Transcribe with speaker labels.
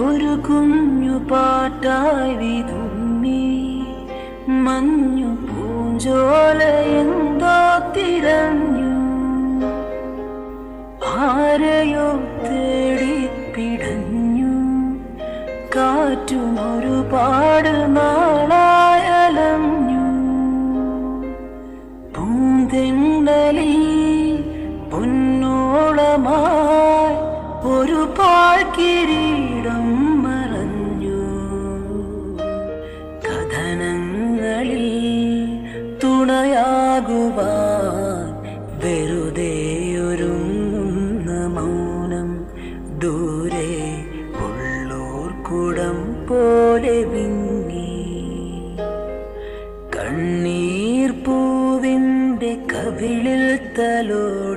Speaker 1: ഒരു കുഞ്ഞു പാട്ടായി വിതുമ്മി മഞ്ഞു പൂഞ്ചോല എന്തോ തിരഞ്ഞു. ആരെയോ തേടിപ്പിടഞ്ഞു. കാറ്റും ഒരുപാട് നാളായലഞ്ഞു. പൂന്തെന്നലിൽ പൊന്നോളമായി ഒരു പാഴ്കിരീടം മറഞ്ഞു. കഥനങ്ങളിൽ തുണയാകുവാൻ വെറുതെയൊരുങ്ങുന്ന മൗനം ദൂരെ ഉള്ളോർക്കുടം പോലെ വിങ്ങി. കണ്ണീർ പൂവിൻ്റെ കവിളിൽ തലോടി